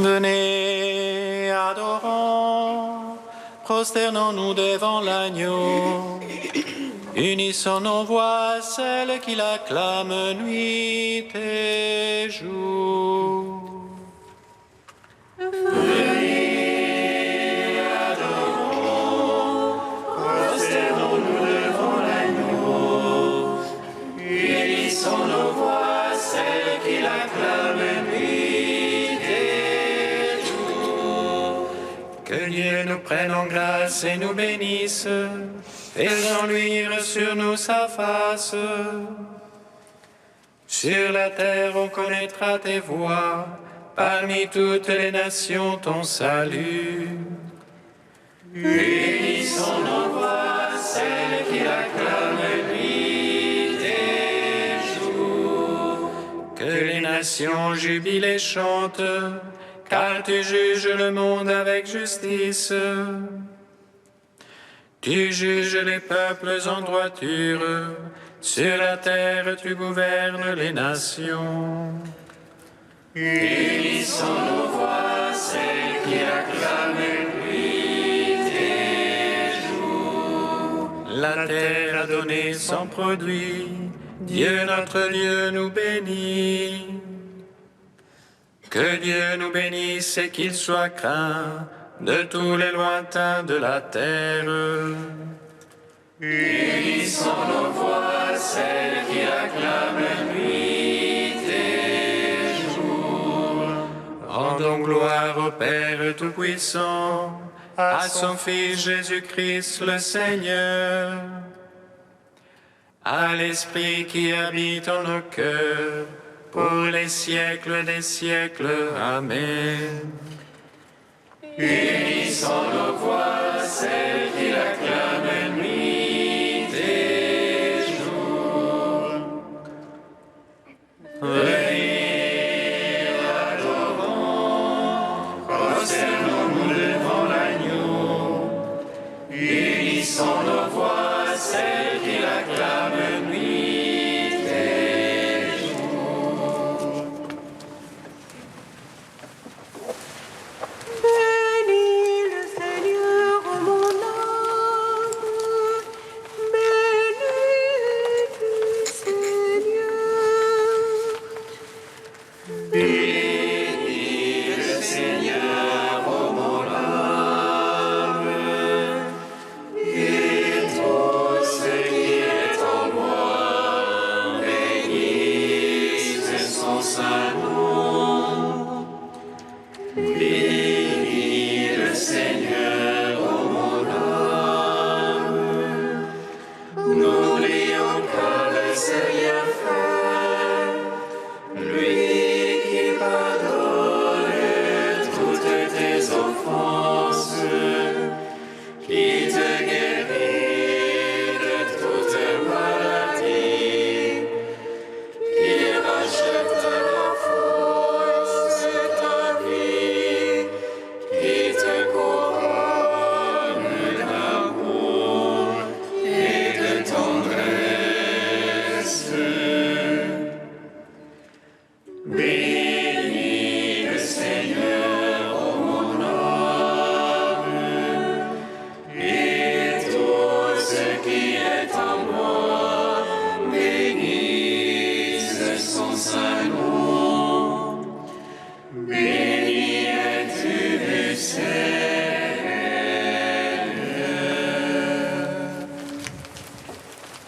Venez, adorons, prosternons-nous devant l'agneau. Unissons nos voix à celles qui l'acclament nuit et jour. Venez, adorons, prosternons-nous devant l'agneau. Unissons nos voix à celles qui l'acclament nuit et jour. Que Dieu nous prenne en grâce et nous bénisse, faisant luire sur nous sa face. Sur la terre on connaîtra tes voies, parmi toutes les nations ton salut. Unissons nos voix à celles qui l'acclament nuit et jour. Que les nations jubilent et chantent, car tu juges le monde avec justice. Tu juges les peuples en droiture, sur la terre tu gouvernes les nations. Unissons nos voix à celles qui acclament nuit et jour. La terre a donné son produit, Dieu notre Dieu nous bénit. Que Dieu nous bénisse et qu'il soit craint de tous les lointains de la terre. Unissons nos voix à celles qui acclament nuit et jour. Rendons gloire au Père Tout-Puissant, à son Fils Jésus-Christ le Seigneur, à l'Esprit qui habite en nos cœurs, pour les siècles des siècles. Amen. Unissons nos voix à celles qui l'acclament nuit et jour. Venez, adorons, prosternons-nous devant l'agneau. Unissons nos voix à celles qui l'acclament nuit et jour.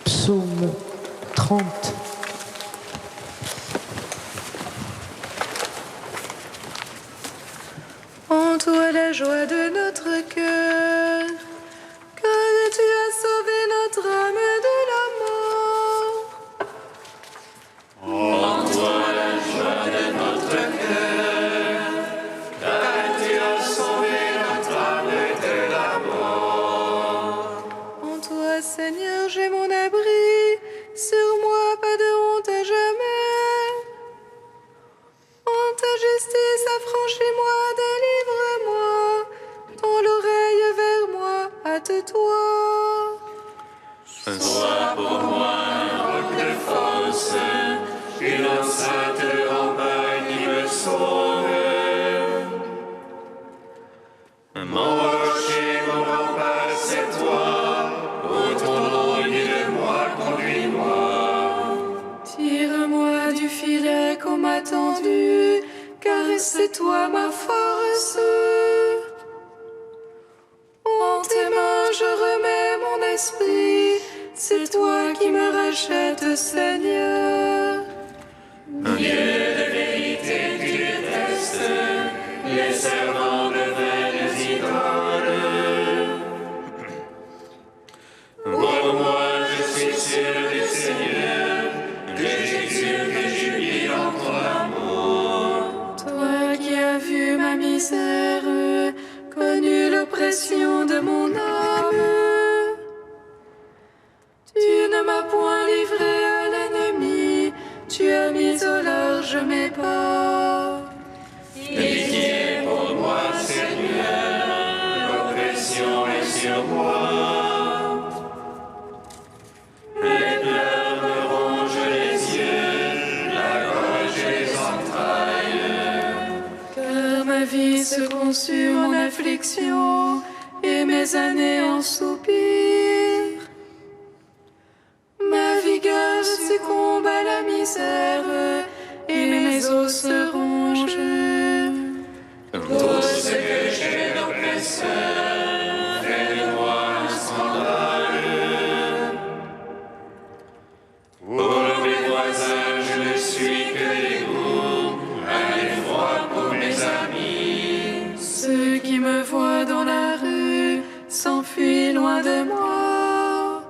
Psaume 30. En toi la joie de notre cœur, car tu as sauvé notre âme de la mort. En toi la joie de notre cœur, car tu as sauvé notre âme de la mort. En toi, Seigneur, j'ai mon abri, sur moi pas de honte à jamais. En ta justice, affranchis-moi, délivre-moi, tends l'oreille vers moi, hâte-toi. Sois pour moi un roc de force, une enceinte en bas qui me sauve. toi ma force. En tes mains je remets mon esprit, c'est toi qui me rachètes, Seigneur. Dieu de vérité, tu détestes les servants de vaines idoles. Pour moi, je suis sûr du Seigneur, que j'exulte, que jubile en ton amour. Toi qui as vu ma misère, connu l'oppression de mon âme, tu ne m'as point livré à l'ennemi, tu as mis au large mes pas. Pitié pour moi, Seigneur, l'oppression est sur moi. Les pleurs me rongent les yeux, la gorge et les entrailles. Car ma vie se consume en affliction et mes années en soupir. Ma vigueur succombe à la misère et mes os se rongent. Tout ce que j'ai d'oppresseur fait de moi un scandale. Pour mes voisins, je ne suis que dégoût, un effroi pour mes amis. Ceux qui me voient dans la rue s'enfuient loin de moi.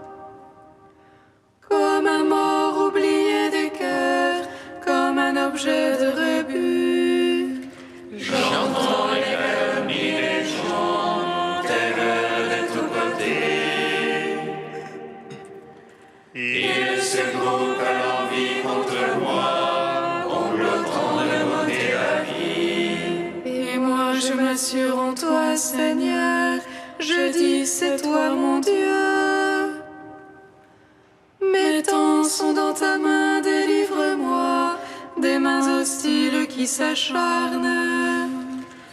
Comme un mort oublié des cœurs, comme un objet de rebut. J'entends les calomnies des gens, terreur de tous côtés. Ils se groupent à l'envie contre moi, complotant de m'ôter la vie. Et moi je m'assure en toi, Seigneur, je dis c'est toi mon Dieu. Mes temps sont dans ta main, délivre-moi des mains hostiles qui s'acharnent.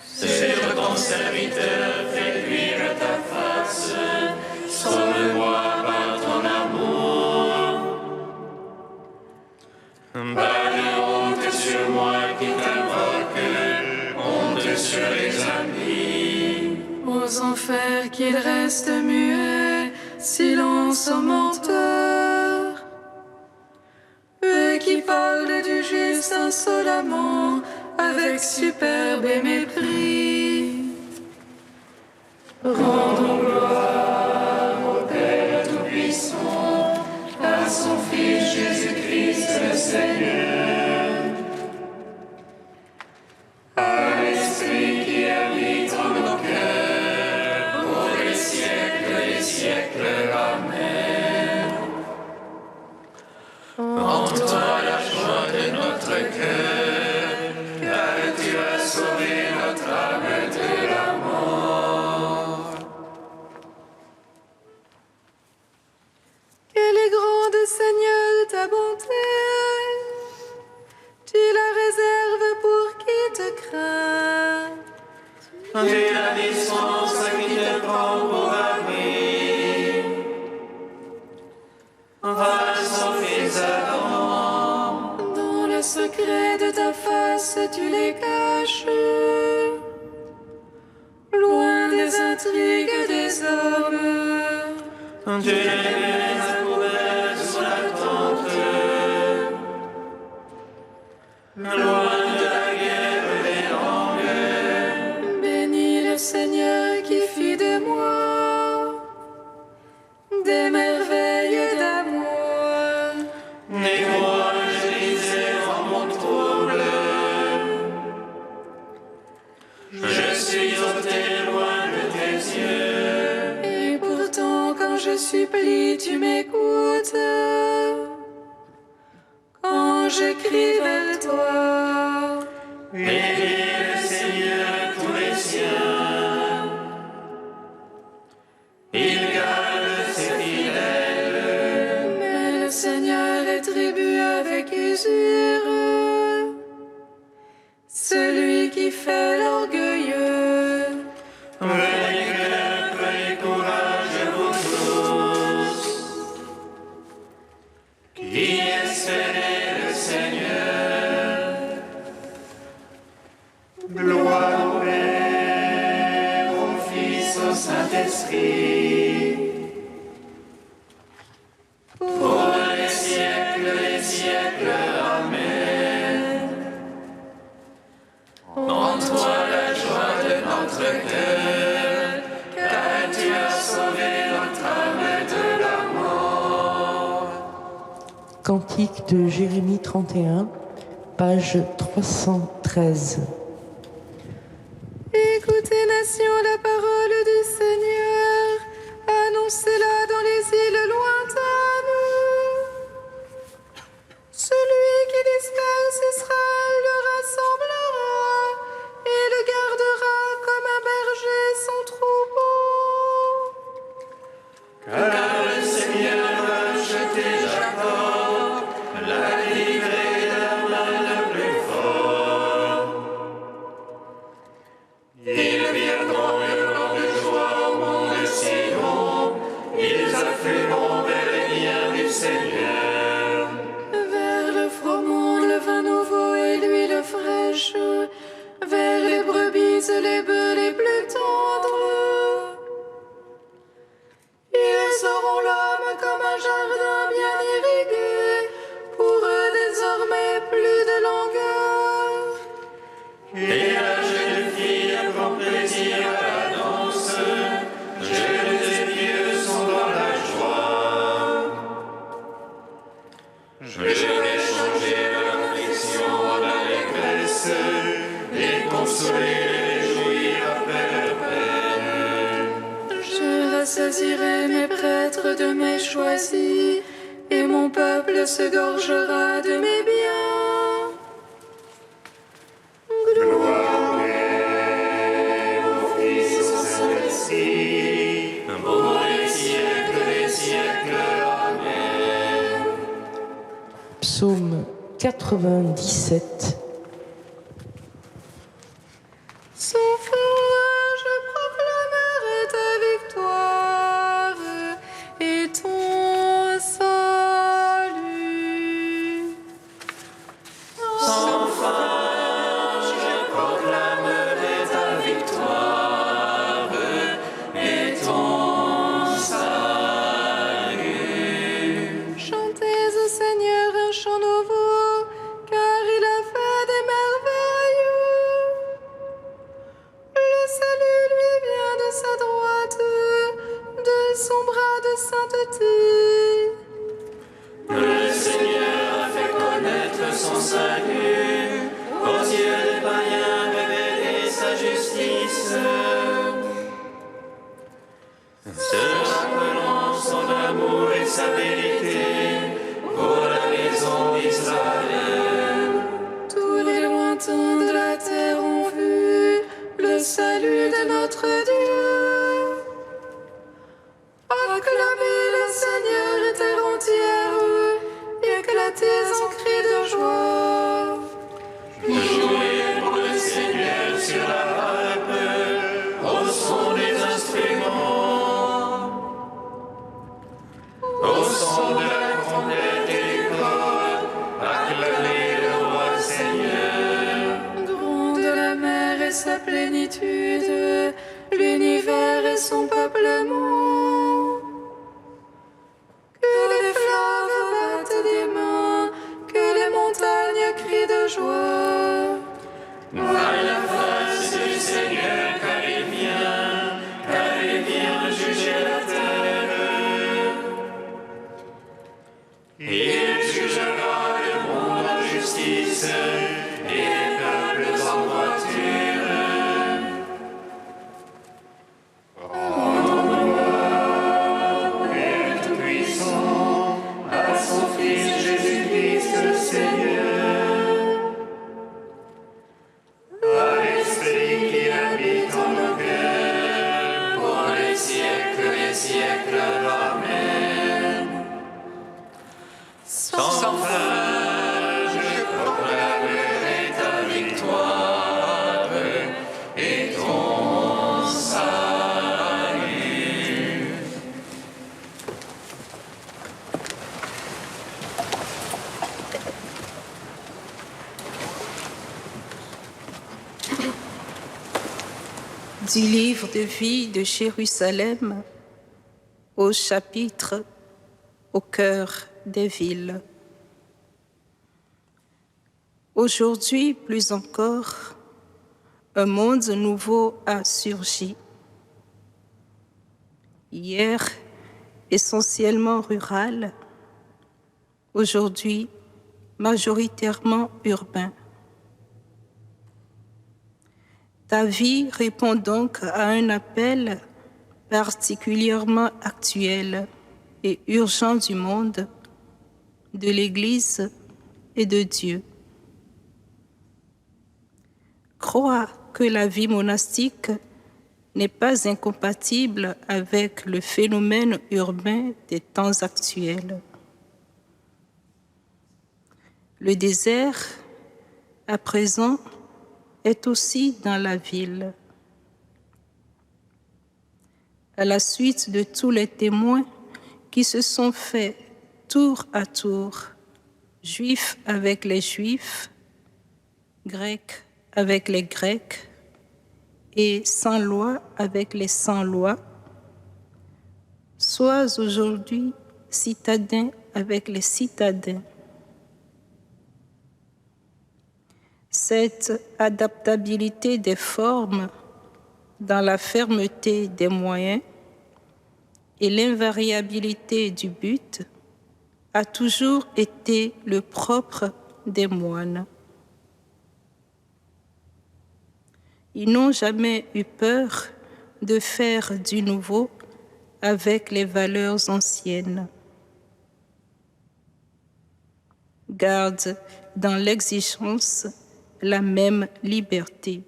Sur ton serviteur, fais luire ta face, sauve-moi par ton amour. Pas de honte sur moi qui t'invoque, honte sur les amis. Aux enfers qu'il reste muet, silence aux menteurs. Eux qui parlent du juste insolemment, avec superbe et mépris. Rendons gloire au Père Tout-Puissant, à son Fils Jésus-Christ le Seigneur, à l'Esprit qui habite en nos cœurs, pour les siècles des siècles. Amen. En toi la joie de notre cœur, car tu as sauvé notre âme de la mort. Quelle est grande, Seigneur, ta bonté! Tu la réserves pour qui te craint. Tu la dispenses à qui te prend pour abri. Va son Fils Adam. Dans le secret de ta face, tu les caches. Loin des intrigues des hommes. Tu les mets à couvert sous la tente. Loin de la guerre des langues. Bénis le Seigneur qui fit de moi des merveilles d'amour. Et moi je disais en mon trouble, je suis ôté loin de tes yeux. Et pourtant quand je supplie, tu m'écoutes. Quand je crie vers toi, Bénis le Seigneur tous les siens. Il garde ses fidèles. mais le Seigneur rétribue avec usure celui qui fait l'orgueilleux. Prenez cœur, prenez courage, vous tous, qui espérez le Seigneur. Saint-Esprit, pour les siècles des siècles. Amen. En toi la joie de notre cœur, car tu as sauvé notre âme de la mort. Cantique de Jérémie 31, page 313. Écoutez, nations, la parole du Seigneur, annoncez-la dans les îles lointaines. Celui qui disperse Israël le rassemblera et le gardera comme un berger son troupeau. Car le Seigneur a acheté Jacob, l'a livré de la main le plus fort. Ils viendront hurlant de joie au mont de Sion, ils afflueront vers les biens du Seigneur. Vers le froment, le vin nouveau et l'huile fraîche, vers les brebis et les bœufs les plus tendres. Ils auront l'homme comme un jardin bien irrigué, pour eux désormais plus de langueur. Et la jeune fille prend plaisir à la danse, jeunes et vieux sont dans la joie. Je vais changer leur affliction en allégresse et consoler et réjouir après leur peine. Je rassasierai mes prêtres de mes choisis, et mon peuple se gorgera de mes biens. Gloire au Fils et au Saint-Esprit, pour les siècles des siècles. Amen. Psaume 97. Sans fin, je proclamerai ta victoire et ton salut. Sans fin, je proclamerai ta victoire et ton salut. Chantez au Seigneur un chant nouveau, car il a fait des merveilles. Le salut lui vient de sa droite, de son bras de sainteté. Le Seigneur a fait connaître son salut, aux yeux des païens révéler sa justice. Se rappelant son amour et sa vérité pour la maison d'Israël. Tous les lointains de la terre ont vu le salut de notre Dieu. Acclamez le Seigneur, terre entière, et éclatez en cris de joie. Jouez pour le Seigneur sur la harpe, au son des instruments, au son de la trompette et du corps, acclamez le roi Seigneur. Grande la mer et sa plénitude, l'univers et son peuplement. Que les fleuves battent des mains, que les montagnes crient de joie. À la face du Seigneur, car il vient juger la terre. Il jugera le monde en justice et les peuples en droiture. Du livre de vie de Jérusalem au chapitre au cœur des villes. Aujourd'hui, plus encore, un monde nouveau a surgi. Hier, essentiellement rural, aujourd'hui, majoritairement urbain. Ta vie répond donc à un appel particulièrement actuel et urgent du monde, de l'Église et de Dieu. Crois que la vie monastique n'est pas incompatible avec le phénomène urbain des temps actuels. Le désert, à présent, est aussi dans la ville. À la suite de tous les témoins qui se sont faits tour à tour, juifs avec les juifs, grecs avec les grecs et sans loi avec les sans loi, sois aujourd'hui citadin avec les citadins. Cette adaptabilité des formes dans la fermeté des moyens et l'invariabilité du but a toujours été le propre des moines. Ils n'ont jamais eu peur de faire du nouveau avec les valeurs anciennes. Garde dans l'exigence la même liberté.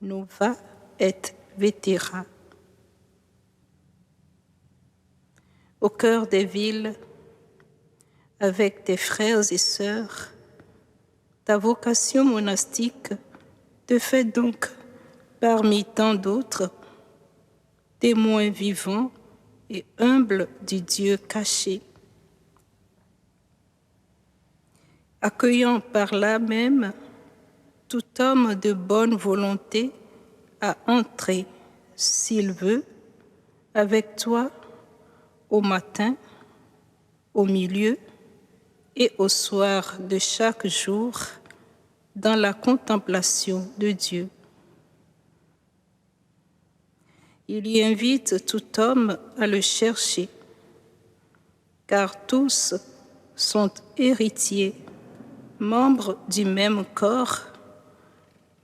Nova et vetera. Au cœur des villes, avec tes frères et sœurs, ta vocation monastique te fait donc, parmi tant d'autres, témoin vivant et humble du Dieu caché. Accueillant par là même tout homme de bonne volonté à entrer, s'il veut, avec toi au matin, au milieu et au soir de chaque jour dans la contemplation de Dieu. Il y invite tout homme à le chercher, car tous sont héritiers, membres du même corps,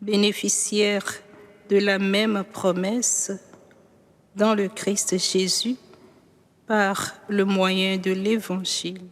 bénéficiaires de la même promesse dans le Christ Jésus par le moyen de l'Évangile.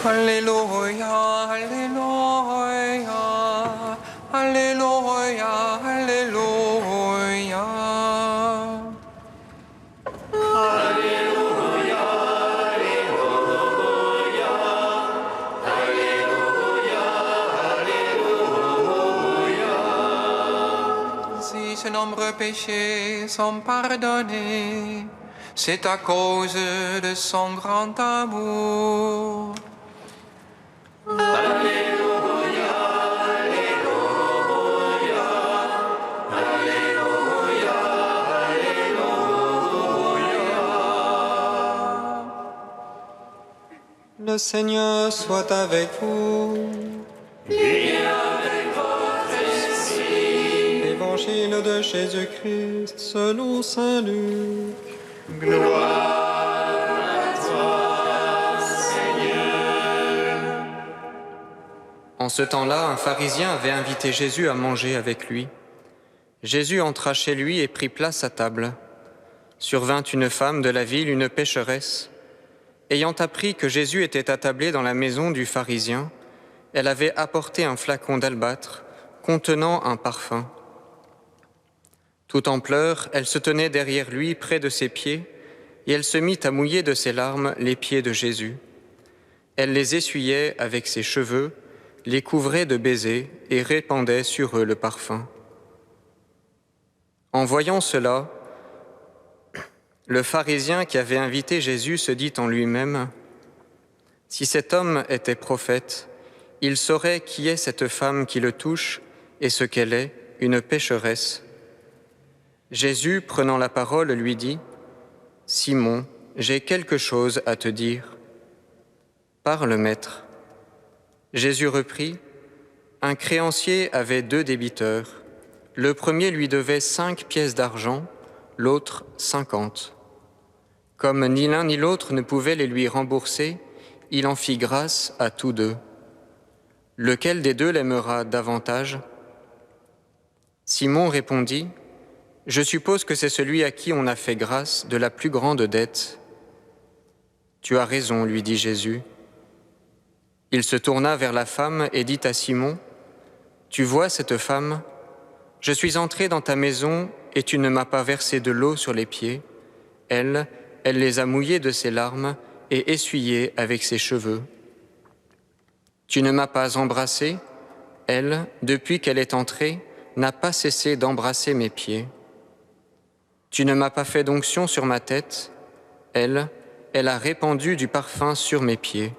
Alléluia, Alléluia, Alléluia, Alléluia. Alléluia, Alléluia, Alléluia, Alléluia. Si ses nombreux péchés sont pardonnés, c'est à cause de son grand amour. Alléluia, Alléluia, Alléluia, Alléluia. Le Seigneur soit avec vous. Et avec votre esprit. Évangile de Jésus-Christ selon saint Luc. Gloire à toi, Seigneur. En ce temps-là, un pharisien avait invité Jésus à manger avec lui. Jésus entra chez lui et prit place à table. Survint une femme de la ville, une pécheresse. Ayant appris que Jésus était attablé dans la maison du pharisien, elle avait apporté un flacon d'albâtre contenant un parfum. Tout en pleurs, elle se tenait derrière lui, près de ses pieds, et elle se mit à mouiller de ses larmes les pieds de Jésus. Elle les essuyait avec ses cheveux, les couvrait de baisers et répandait sur eux le parfum. En voyant cela, le pharisien qui avait invité Jésus se dit en lui-même : « Si cet homme était prophète, il saurait qui est cette femme qui le touche et ce qu'elle est, une pécheresse. » Jésus, prenant la parole, lui dit : « Simon, j'ai quelque chose à te dire. » « Parle, maître. » Jésus reprit : « Un créancier avait 2 débiteurs. Le premier lui devait 5 pièces d'argent, l'autre 50. Comme ni l'un ni l'autre ne pouvait les lui rembourser, il en fit grâce à tous 2. Lequel des 2 l'aimera davantage ? Simon répondit : « Je suppose que c'est celui à qui on a fait grâce de la plus grande dette. » « Tu as raison, lui dit Jésus. » Il se tourna vers la femme et dit à Simon : « Tu vois cette femme ? Je suis entré dans ta maison et tu ne m'as pas versé de l'eau sur les pieds. Elle les a mouillés de ses larmes et essuyés avec ses cheveux. Tu ne m'as pas embrassé. Elle, depuis qu'elle est entrée, n'a pas cessé d'embrasser mes pieds. Tu ne m'as pas fait d'onction sur ma tête. Elle a répandu du parfum sur mes pieds.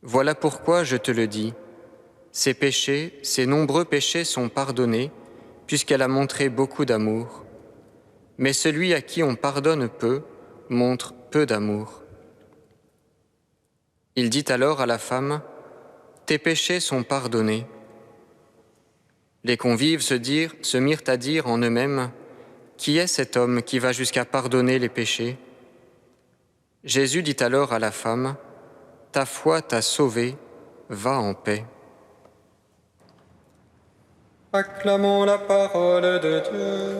Voilà pourquoi je te le dis, ses péchés, ses nombreux péchés sont pardonnés, puisqu'elle a montré beaucoup d'amour. Mais celui à qui on pardonne peu, montre peu d'amour. Il dit alors à la femme : « Tes péchés sont pardonnés. » Les convives se mirent à dire en eux-mêmes : « Qui est cet homme qui va jusqu'à pardonner les péchés ?» Jésus dit alors à la femme : « Ta foi t'a sauvée, va en paix. » Acclamons la parole de Dieu.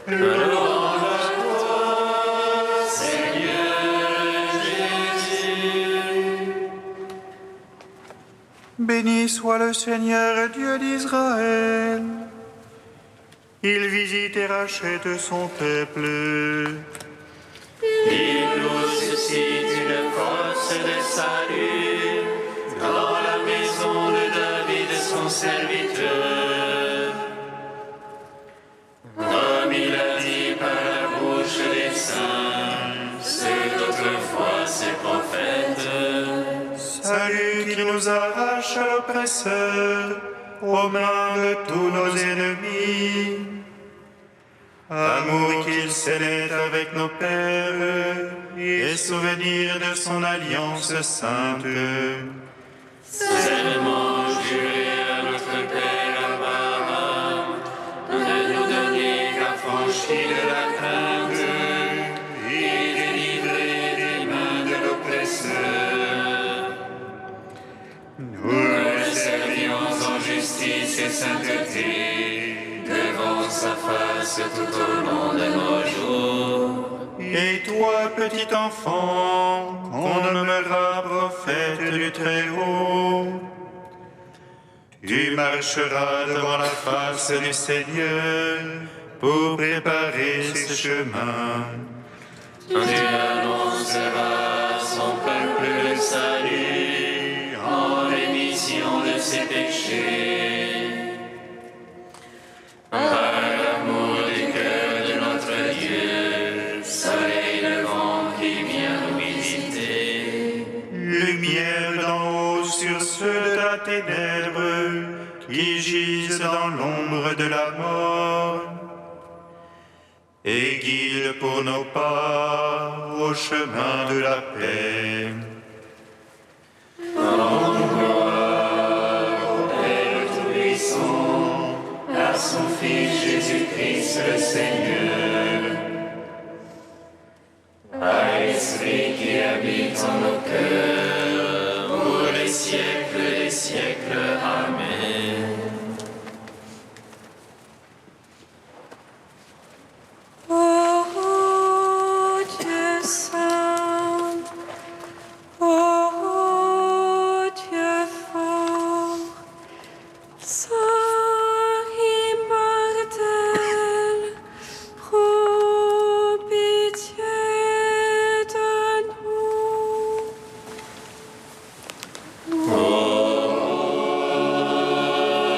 Louange à toi, Seigneur Jésus. Béni soit le Seigneur Dieu d'Israël. Il visite et rachète son peuple. Il nous suscite une force de salut dans la maison de David, son serviteur. Comme il a dit par la bouche des saints, ceux d'autrefois ses prophètes. Salut qui nous arrache à l'oppresseur, aux mains de tous nos ennemis. Amour qu'il scellait avec nos pères, et souvenir de son alliance sainte. Serment juré à notre Père Abraham, de nous donner l'affranchi de la crainte et délivrer des mains de l'oppresseur. Nous le servions en justice et sainteté, devant sa face tout au long de nos jours. Et toi, petit enfant, qu'on nommera prophète du Très-Haut, tu marcheras devant la face du Seigneur pour préparer ses chemins. Tu annonceras à son peuple le salut en rémission de ses péchés. Par l'amour du cœur de notre Dieu, soleil levant qui vient nous visiter. Lumière d'en haut sur ceux de la ténèbre qui gisent dans l'ombre de la mort. Et guide pour nos pas au chemin de la paix. Rendons gloire au Père Tout-Puissant, à son Fils Jésus-Christ le Seigneur. À l'Esprit qui habite en nos cœurs, pour les siècles des siècles. Amen. Ô Dieu saint, ô Dieu fort, saint immortel, prends pitié de nous.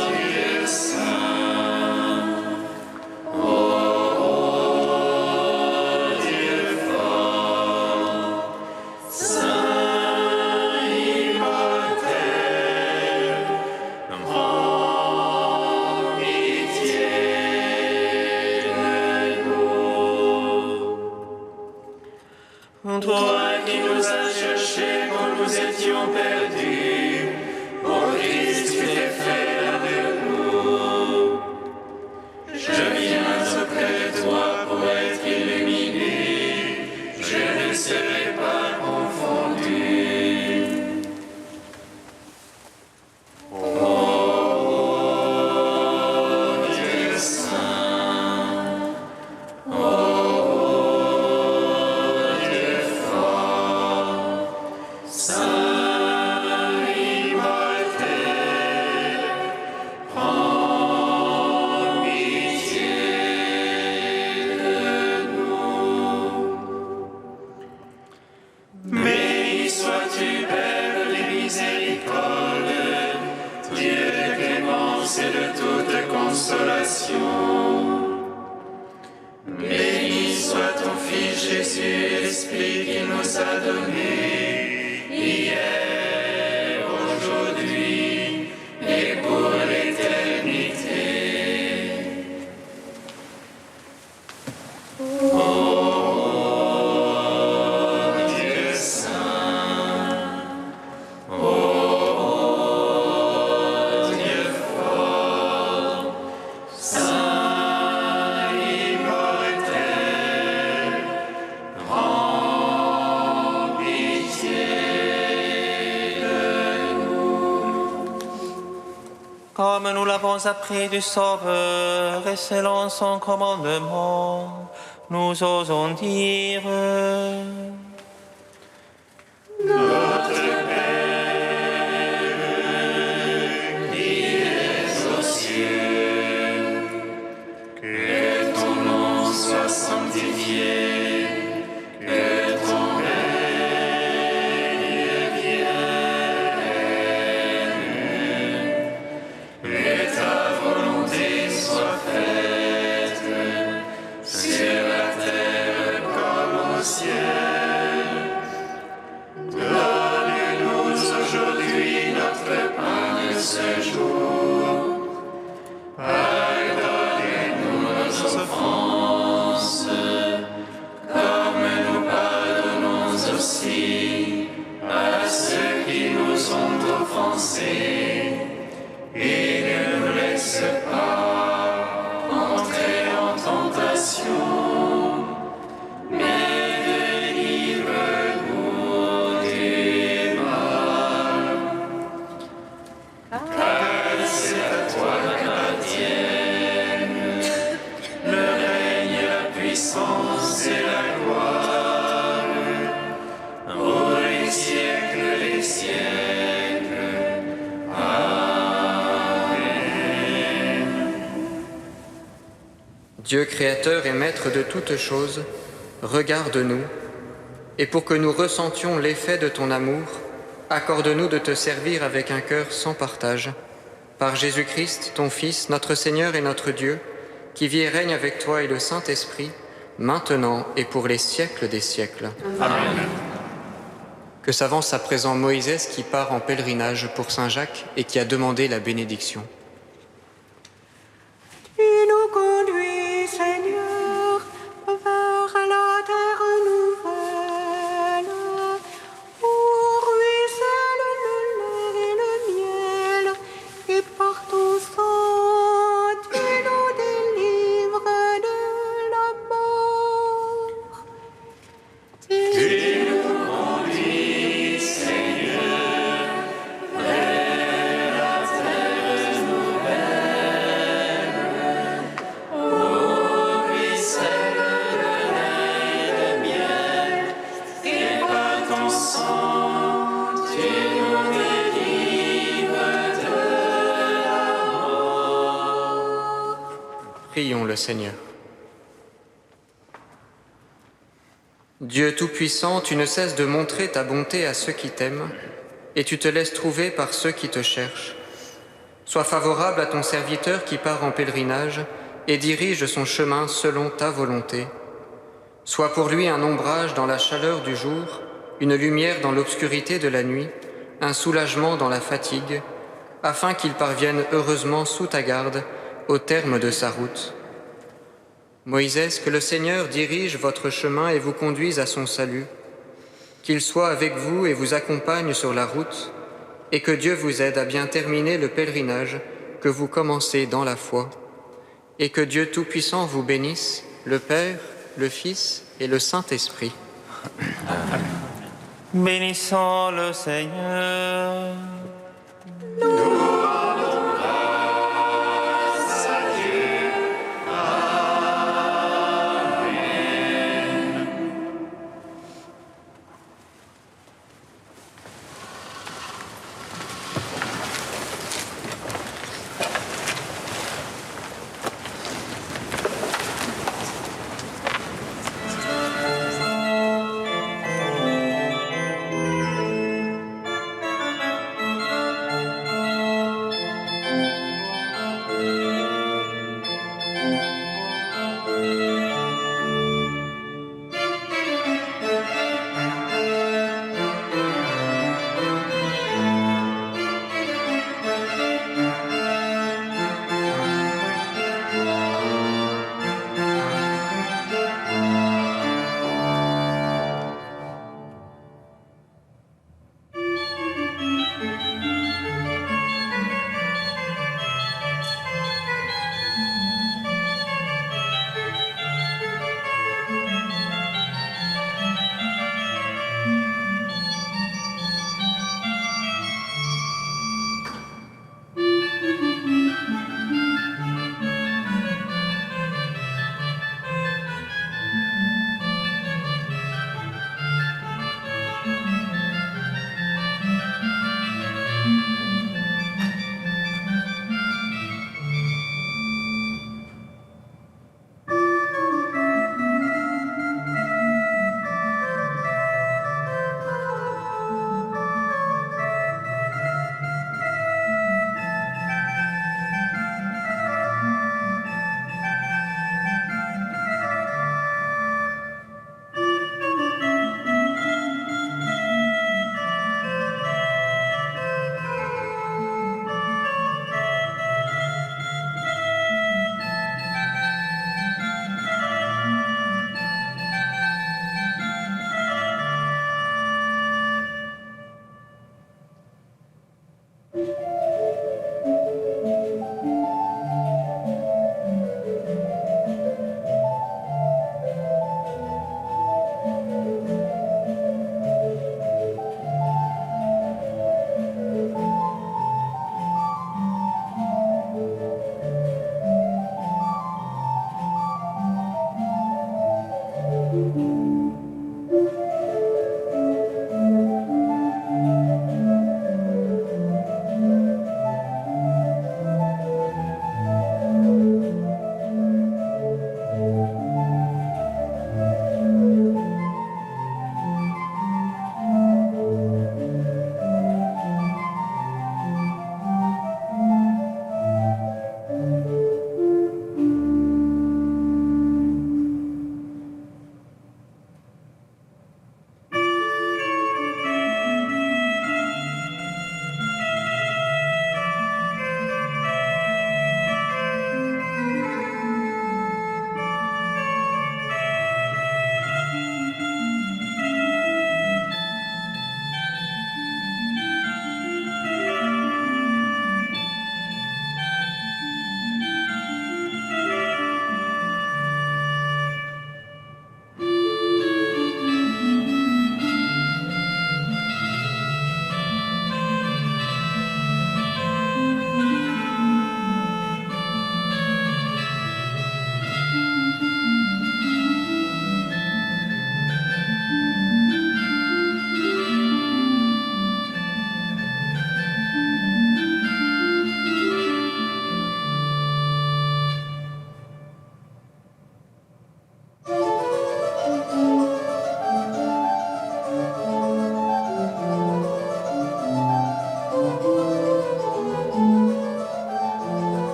Dieu saint, Dieu fort, saint immortel, prends pitié de nous. Toi qui nous as cherchés quand nous étions perdus, ô Christ, tu t'es fait l'un de nous. Je viens auprès de toi pour être illuminé, je ne serai pas confondu. Ô Dieu saint, ô Dieu fort, saint immortel, prends pitié de nous. Béni sois-tu, Père des miséricordes, Dieu de clémence et de toute consolation. Béni soit ton Fils Jésus, l'Esprit qu'il nous a donné, hier, aujourd'hui et pour l'éternité. Ô Dieu saint, ô Dieu fort, saint immortel, prends pitié de nous. Comme nous l'avons appris du Sauveur et selon son commandement, nous osons dire Notre Père, qui es aux cieux, que ton nom soit sanctifié, que ton règne vienne, que ta volonté soit faite sur la terre comme au ciel. Donne-nous aujourd'hui notre pain de ce jour. Pardonne-nous nos offenses, comme nous pardonnons aussi à ceux qui nous ont offensés. Et ne nous laisse pas entrer en tentation, mais délivre-nous du mal. Car c'est à toi qu'appartiennent le règne, la puissance et la gloire, pour les siècles des siècles. Amen. Dieu créateur et maître de toutes choses, regarde-nous, et pour que nous ressentions l'effet de ton amour, accorde-nous de te servir avec un cœur sans partage. Par Jésus-Christ, ton Fils, notre Seigneur et notre Dieu, qui vit et règne avec toi et le Saint-Esprit, maintenant et pour les siècles des siècles. Amen. Que s'avance à présent Moïse qui part en pèlerinage pour Saint-Jacques et qui a demandé la bénédiction. Tu nous conduis, Seigneur, vers la terre nouvelle, où ruisselle le lait et le miel, et par ton sang, tu nous le Seigneur. Dieu Tout-Puissant, tu ne cesses de montrer ta bonté à ceux qui t'aiment, et tu te laisses trouver par ceux qui te cherchent. Sois favorable à ton serviteur qui part en pèlerinage et dirige son chemin selon ta volonté. Sois pour lui un ombrage dans la chaleur du jour, une lumière dans l'obscurité de la nuit, un soulagement dans la fatigue, afin qu'il parvienne heureusement sous ta garde au terme de sa route. Moïse, que le Seigneur dirige votre chemin et vous conduise à son salut, qu'il soit avec vous et vous accompagne sur la route, et que Dieu vous aide à bien terminer le pèlerinage que vous commencez dans la foi, et que Dieu Tout-Puissant vous bénisse, le Père, le Fils et le Saint-Esprit. Bénissons le Seigneur. Nous